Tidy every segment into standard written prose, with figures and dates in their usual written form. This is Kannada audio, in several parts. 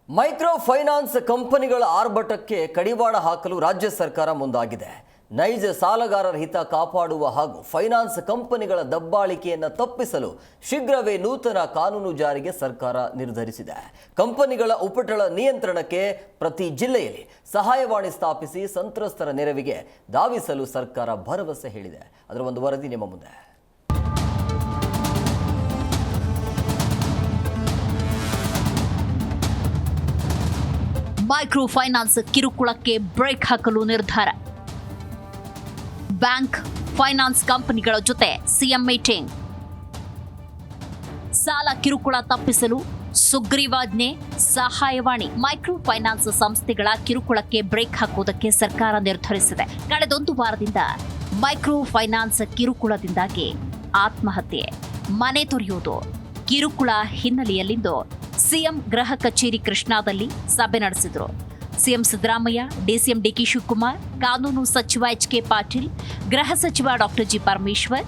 ಮೈಕ್ರೋ ಫೈನಾನ್ಸ್ ಕಂಪನಿಗಳ ಆರ್ಭಟಕ್ಕೆ ಕಡಿವಾಣ ಹಾಕಲು ರಾಜ್ಯ ಸರ್ಕಾರ ಮುಂದಾಗಿದೆ. ನೈಜ ಸಾಲಗಾರರ ಹಿತ ಕಾಪಾಡುವ ಹಾಗೂ ಫೈನಾನ್ಸ್ ಕಂಪನಿಗಳ ದಬ್ಬಾಳಿಕೆಯನ್ನು ತಪ್ಪಿಸಲು ಶೀಘ್ರವೇ ನೂತನ ಕಾನೂನು ಜಾರಿಗೆ ಸರ್ಕಾರ ನಿರ್ಧರಿಸಿದೆ. ಕಂಪನಿಗಳ ಉಪಟಳ ನಿಯಂತ್ರಣಕ್ಕೆ ಪ್ರತಿ ಜಿಲ್ಲೆಯಲ್ಲಿ ಸಹಾಯವಾಣಿ ಸ್ಥಾಪಿಸಿ ಸಂತ್ರಸ್ತರ ನೆರವಿಗೆ ಧಾವಿಸಲು ಸರ್ಕಾರ ಭರವಸೆ ಹೇಳಿದೆ. ಅದರ ಒಂದು ವರದಿ ನಿಮ್ಮ ಮುಂದೆ. ಮೈಕ್ರೋ ಫೈನಾನ್ಸ್ ಕಿರುಕುಳಕ್ಕೆ ಬ್ರೇಕ್ ಹಾಕಲು ನಿರ್ಧಾರ. ಬ್ಯಾಂಕ್, ಫೈನಾನ್ಸ್ ಕಂಪನಿಗಳ ಜೊತೆ ಸಿಎಂ ಮೀಟಿಂಗ್. ಸಾಲ ಕಿರುಕುಳ ತಪ್ಪಿಸಲು ಸುಗ್ರೀವಾಜ್ಞೆ, ಸಹಾಯವಾಣಿ. ಮೈಕ್ರೋ ಫೈನಾನ್ಸ್ ಸಂಸ್ಥೆಗಳ ಕಿರುಕುಳಕ್ಕೆ ಬ್ರೇಕ್ ಹಾಕುವುದಕ್ಕೆ ಸರ್ಕಾರ ನಿರ್ಧರಿಸಿದೆ. ಕಳೆದೊಂದು ವಾರದಿಂದ ಮೈಕ್ರೋ ಫೈನಾನ್ಸ್ ಕಿರುಕುಳದಿಂದಾಗಿ ಆತ್ಮಹತ್ಯೆ, ಮನೆ ತೊರೆಯುವುದು, ಕಿರುಕುಳ ಹಿನ್ನೆಲೆಯಲ್ಲಿಂದು ಸಿಎಂ ಗೃಹ ಕಚೇರಿ ಕೃಷ್ಣಾದಲ್ಲಿ ಸಭೆ ನಡೆಸಿದರು. CM Siddaramaiah, DCM DK Shivakumar, ಕಾನೂನು ಸಚಿವ ಎಚ್.ಕೆ. ಪಾಟೀಲ್, ಗೃಹ ಸಚಿವ ಡಾಕ್ಟರ್ ಜಿ. ಪರಮೇಶ್ವರ್,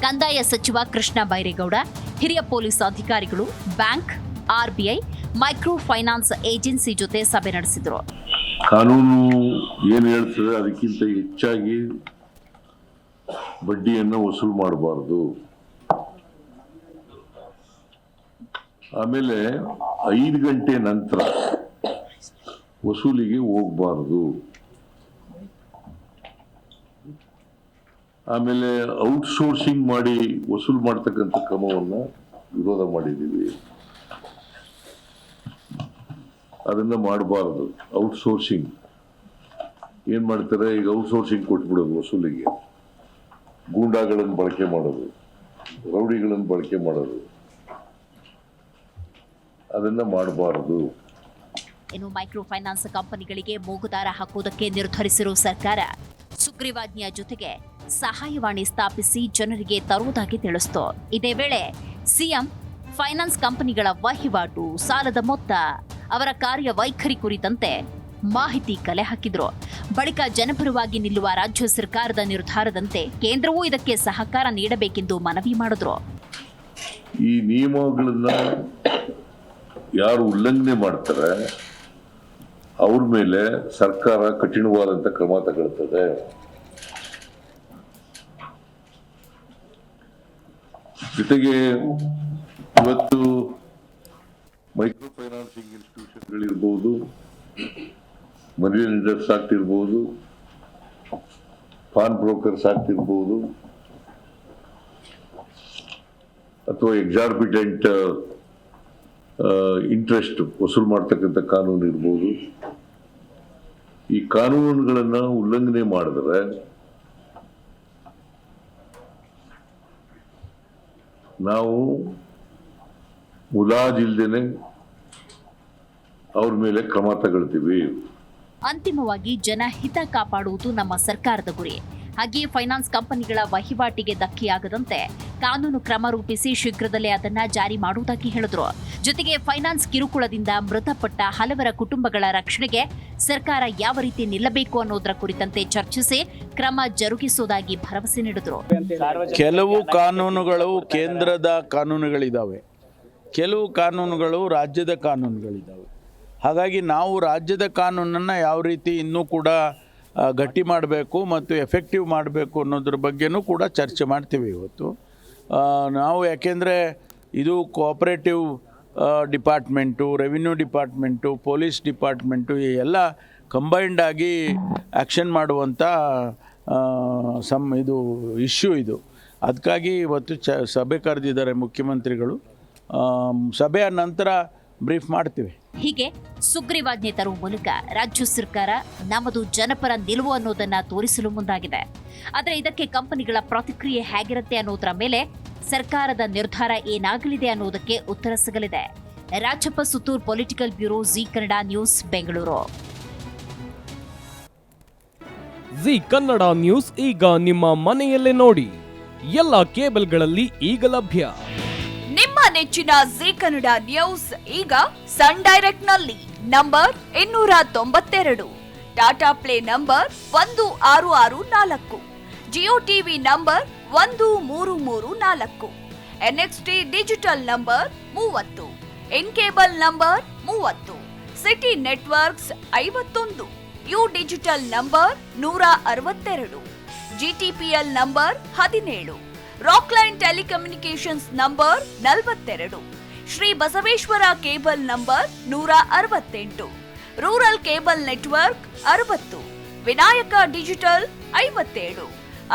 ಕಂದಾಯ ಸಚಿವ ಕೃಷ್ಣ ಬೈರೇಗೌಡ, ಹಿರಿಯ ಪೊಲೀಸ್ ಅಧಿಕಾರಿಗಳು, bank, RBI, micro finance agency ಜೊತೆ ಸಭೆ ನಡೆಸಿದರು. ಕಾನೂನು ಏನು ಹೇಳ್ತದೆ ಅದಕ್ಕಿಂತ ಹೆಚ್ಚಾಗಿ ಬಡ್ಡಿಯನ್ನು ವಸೂಲು ಮಾಡಬಾರ್ದು. ಆಮೇಲೆ 5 ಗಂಟೆ ನಂತರ ವಸೂಲಿಗೆ ಹೋಗಬಾರ್ದು. ಆಮೇಲೆ ಔಟ್ಸೋರ್ಸಿಂಗ್ ಮಾಡಿ ವಸೂಲು ಮಾಡ್ತಕ್ಕಂಥ ಕ್ರಮವನ್ನು ವಿರೋಧ ಮಾಡಿದ್ದೀವಿ. ಅದನ್ನ ಮಾಡಬಾರ್ದು. ಔಟ್ಸೋರ್ಸಿಂಗ್ ಏನ್ ಮಾಡ್ತಾರೆ, ಈಗ ಔಟ್ಸೋರ್ಸಿಂಗ್ ಕೊಟ್ಬಿಡೋದು ವಸೂಲಿಗೆ, ಗೂಂಡಾಗಳನ್ನು ಬಳಕೆ ಮಾಡೋದು, ರೌಡಿಗಳನ್ನು ಬಳಕೆ ಮಾಡೋದು, ಅದನ್ನ ಮಾಡಬಾರದು. ಇನ್ನು ಮೈಕ್ರೋ ಫೈನಾನ್ಸ್ ಕಂಪನಿಗಳಿಗೆ ಮೂಗುದಾರ ಹಾಕುವುದಕ್ಕೆ ನಿರ್ಧರಿಸಿರುವ ಸರ್ಕಾರ ಸುಗ್ರೀವಾಜ್ಞೆಯ ಜೊತೆಗೆ ಸಹಾಯವಾಣಿ ಸ್ಥಾಪಿಸಿ ಜನರಿಗೆ ತರುವುದಾಗಿ ತಿಳಿಸಿತು. ಇದೇ ವೇಳೆ ಸಿಎಂ ಫೈನಾನ್ಸ್ ಕಂಪನಿಗಳ ವಹಿವಾಟು, ಸಾಲದ ಮೊತ್ತ, ಅವರ ಕಾರ್ಯವೈಖರಿ ಕುರಿತಂತೆ ಮಾಹಿತಿ ಕಲೆ ಹಾಕಿದ್ರು. ಬಳಿಕ ಜನಪರವಾಗಿ ನಿಲ್ಲುವ ರಾಜ್ಯ ಸರ್ಕಾರದ ನಿರ್ಧಾರದಂತೆ ಕೇಂದ್ರವೂ ಇದಕ್ಕೆ ಸಹಕಾರ ನೀಡಬೇಕೆಂದು ಮನವಿ ಮಾಡಿದ್ರು. ಈ ನಿಯಮಗಳನ್ನ ಯಾರು ಉಲ್ಲಂಘನೆ ಮಾಡ್ತಾರೆ ಅವ್ರ ಮೇಲೆ ಸರ್ಕಾರ ಕಠಿಣವಾದಂತ ಕ್ರಮ ತಗೊಳ್ತದೆ. ಜೊತೆಗೆ ಇವತ್ತು ಮೈಕ್ರೋ ಫೈನಾನ್ಸಿಂಗ್ ಇನ್ಸ್ಟಿಟ್ಯೂಷನ್ಗಳಿರ್ಬೋದು, ಮನಿ ಲೆಂಡರ್ಸ್ ಆಗ್ತಿರ್ಬೋದು, ಪಾನ್ ಬ್ರೋಕರ್ಸ್ ಆಗ್ತಿರ್ಬೋದು, ಅಥವಾ ಎಕ್ಸಾರ್ಬಿಟೆಂಟ್ ಇಂಟ್ರೆಸ್ಟ್ ವಸೂಲು ಮಾಡ್ತಕ್ಕಂಥ ಕಾನೂನು ಇರ್ಬೋದು. ಈ ಕಾನೂನುಗಳನ್ನ ಉಲ್ಲಂಘನೆ ಮಾಡಿದ್ರೆ ನಾವು ಮುಲಾಜಿಲ್ದೇನೆ ಅವ್ರ ಮೇಲೆ ಕ್ರಮ ತಗೊಳ್ತೀವಿ. ಅಂತಿಮವಾಗಿ ಜನಹಿತ ಕಾಪಾಡುವುದು ನಮ್ಮ ಸರ್ಕಾರದ ಗುರಿ. ಹಾಗೆಯೇ ಫೈನಾನ್ಸ್ ಕಂಪನಿಗಳ ವಹಿವಾಟಿಗೆ ಧಕ್ಕೆಯಾಗದಂತೆ ಕಾನೂನು ಕ್ರಮ ರೂಪಿಸಿ ಶೀಘ್ರದಲ್ಲೇ ಅದನ್ನ ಜಾರಿ ಮಾಡುವುದಾಗಿ ಹೇಳಿದ್ರು. ಜೊತೆಗೆ ಫೈನಾನ್ಸ್ ಕಿರುಕುಳದಿಂದ ಮೃತಪಟ್ಟ ಹಲವರ ಕುಟುಂಬಗಳ ರಕ್ಷಣೆಗೆ ಸರ್ಕಾರ ಯಾವ ರೀತಿ ನಿಲ್ಲಬೇಕು ಅನ್ನೋದರ ಕುರಿತಂತೆ ಚರ್ಚಿಸಿ ಕ್ರಮ ಜರುಗಿಸುವುದಾಗಿ ಭರವಸೆ ನೀಡಿದ್ರು. ಕೆಲವು ಕಾನೂನುಗಳು ಕೇಂದ್ರದ ಕಾನೂನುಗಳಿದ್ದಾವೆ, ಕೆಲವು ಕಾನೂನುಗಳು ರಾಜ್ಯದ ಕಾನೂನುಗಳಿದ್ದಾವೆ. ಹಾಗಾಗಿ ನಾವು ರಾಜ್ಯದ ಕಾನೂನನ್ನು ಯಾವ ರೀತಿ ಇನ್ನೂ ಕೂಡ ಗಟ್ಟಿ ಮಾಡಬೇಕು ಮತ್ತು ಎಫೆಕ್ಟಿವ್ ಮಾಡಬೇಕು ಅನ್ನೋದ್ರ ಬಗ್ಗೆನೂ ಕೂಡ ಚರ್ಚೆ ಮಾಡ್ತೀವಿ ಇವತ್ತು ನಾವು. ಯಾಕೆಂದರೆ ಇದು cooperative department, revenue department, police department ಈ ಎಲ್ಲ ಕಂಬೈನ್ಡ್ ಆಗಿ ಆ್ಯಕ್ಷನ್ ಮಾಡುವಂಥ ಇದು ಇಶ್ಯೂ ಇದು. ಅದಕ್ಕಾಗಿ ಇವತ್ತು ಸಭೆ ಕರೆದಿದ್ದಾರೆ ಮುಖ್ಯಮಂತ್ರಿಗಳು. ಸಭೆಯ ನಂತರ ಬ್ರೀಫ್ ಮಾಡ್ತೀವಿ. ಹೀಗೆ ಸುಗ್ರೀವಾಜ್ಞೆ ತರುವ ಮೂಲಕ ರಾಜ್ಯ ಸರ್ಕಾರ ನಮ್ಮದು ಜನಪರ ನಿಲುವು ಅನ್ನೋದನ್ನ ತೋರಿಸಲು ಮುಂದಾಗಿದೆ. ಆದರೆ ಇದಕ್ಕೆ ಕಂಪನಿಗಳ ಪ್ರತಿಕ್ರಿಯೆ ಹೇಗಿರುತ್ತೆ ಅನ್ನೋದರ ಮೇಲೆ ಸರ್ಕಾರದ ನಿರ್ಧಾರ ಏನಾಗಲಿದೆ ಅನ್ನೋದಕ್ಕೆ ಉತ್ತರ ಸಿಗಲಿದೆ. Rajappa Suttur, political bureau, Zee Kannada news, Bengaluru. Zee Kannada news ಈಗ ನಿಮ್ಮ ಮನೆಯಲ್ಲೇ ನೋಡಿ. ಎಲ್ಲ ಕೇಬಲ್ಗಳಲ್ಲಿ ಈಗ ಲಭ್ಯ. ನಿಮ್ಮ ನೆಚ್ಚಿನ ಜಿ ಕನ್ನಡ ನ್ಯೂಸ್ ಈಗ ಸನ್ ಡೈರೆಕ್ಟ್ ನಲ್ಲಿ number 292, Tata Play number 1664, Jio TV number 1334, NXT digital number 30, in cable number 30, city networks 51, U digital number 162, GTPL number 17, Rockline telecommunications number 42, Shri Basaveshwara cable number 168, rural cable network 60, Vinayaka digital 57,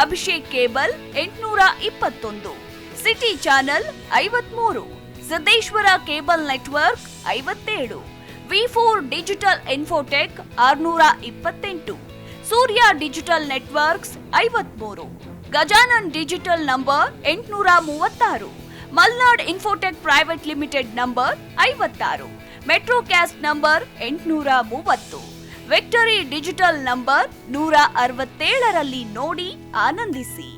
Abhishek cable 821, city channel 53, Siddeshwara cable network 57, ವಿ4 digital infotech 628, Surya digital networks 53, Gajanan digital number 836, Malnad infotech private limited number 56, Metrocast number 830, victory digital number 167ರಲ್ಲಿ ನೋಡಿ ಆನಂದಿಸಿ.